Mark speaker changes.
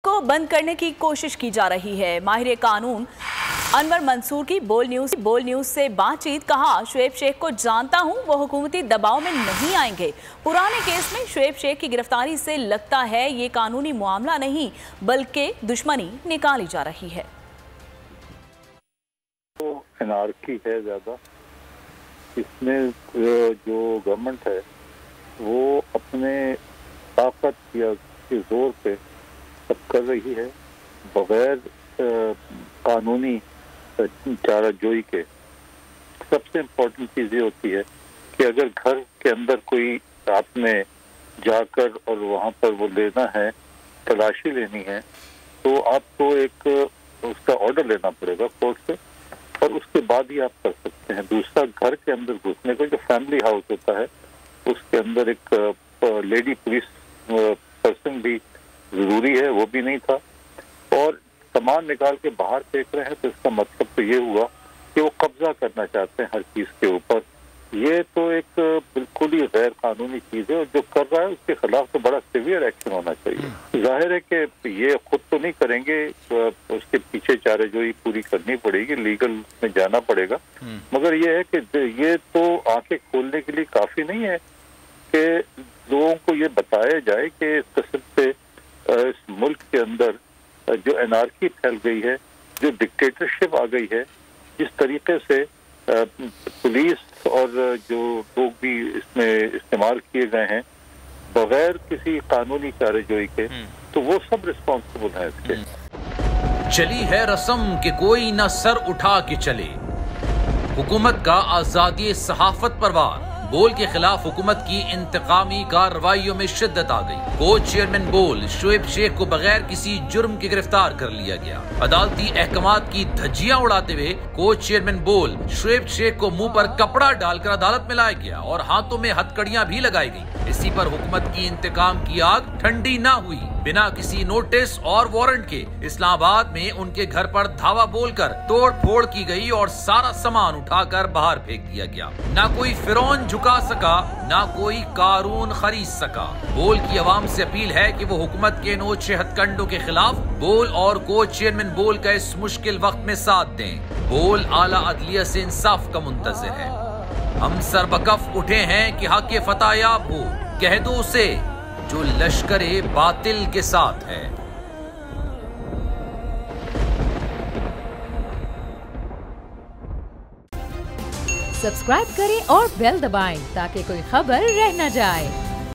Speaker 1: को बंद करने की कोशिश की जा रही है। माहिर कानून अनवर मंसूर की बोल न्यूज से बातचीत। कहा, शुएब शेख को जानता हूं, वो हुकूमती दबाव में नहीं आएंगे। पुराने केस में शुएब शेख की गिरफ्तारी से लगता है ये कानूनी मामला नहीं बल्कि दुश्मनी निकाली जा रही है।
Speaker 2: तो एनार्की है ज्यादा, इसमें जो गवर्नमेंट है वो अपने ताकत या के जोर पे सब कर रही है बगैर कानूनी चाराजोई के। सबसे इम्पोर्टेंट चीज ये होती है कि अगर घर के अंदर कोई आपने जाकर और वहाँ पर वो लेना है, तलाशी लेनी है, तो आपको एक उसका ऑर्डर लेना पड़ेगा कोर्ट से और उसके बाद ही आप कर सकते हैं। दूसरा, घर के अंदर घुसने को, जो फैमिली हाउस होता है उसके अंदर एक लेडी पुलिस पर्सन भी जरूरी है, वो भी नहीं था। और सामान निकाल के बाहर फेंक रहे हैं तो इसका मतलब तो ये हुआ कि वो कब्जा करना चाहते हैं हर चीज के ऊपर। ये तो एक बिल्कुल ही गैर कानूनी चीज है और जो कर रहा है उसके खिलाफ तो बड़ा सीवियर एक्शन होना चाहिए। जाहिर है कि ये खुद तो नहीं करेंगे, उसके पीछे चाराजोई पूरी करनी पड़ेगी, लीगल में जाना पड़ेगा। मगर ये है कि ये तो आंखें खोलने के लिए काफी नहीं है कि लोगों को ये बताया जाए कि इस किस्म से इस मुल्क के अंदर जो एनार्की फैल गई है, जो डिक्टेटरशिप आ गई है, जिस तरीके से पुलिस और जो लोग भी इसमें इस्तेमाल किए गए हैं बगैर किसी कानूनी चाराजोई के, तो वो सब रिस्पॉन्सिबल है इसके।
Speaker 3: चली है रस्म कि कोई न सर उठा के चले, हुकूमत का आजादी सहाफत पर वार। बोल के खिलाफ हुकूमत की इंतकामी कार्रवाइयों में शिद्दत आ गई। कोच चेयरमैन बोल शुएब शेख को बगैर किसी जुर्म के गिरफ्तार कर लिया गया। अदालती अहकामात की धज्जियां उड़ाते हुए कोच चेयरमैन बोल शुएब शेख को मुंह पर कपड़ा डालकर अदालत में लाया गया और हाथों में हथकड़ियां भी लगाई गई। इसी पर हुकूमत की इंतकाम की आग ठंडी न हुई। बिना किसी नोटिस और वारंट के इस्लामाबाद में उनके घर पर धावा बोलकर तोड़ फोड़ की गई और सारा सामान उठाकर बाहर फेंक दिया गया। ना कोई फिरौन झुका सका, ना कोई कारून खरीद सका। बोल की आवाम से अपील है कि वो हुकूमत के नोचे हथकंडों के खिलाफ बोल और कोच चेयरमैन बोल का इस मुश्किल वक्त में साथ दें। बोल आला अदलिया से इंसाफ का मुंतज़िर है। हम सरबकफ उठे हैं कि हक फतह याब हो, कह दो उसे जो लश्करे बातिल के साथ है।
Speaker 4: सब्सक्राइब करें और बेल दबाएं ताकि कोई खबर रह न जाए।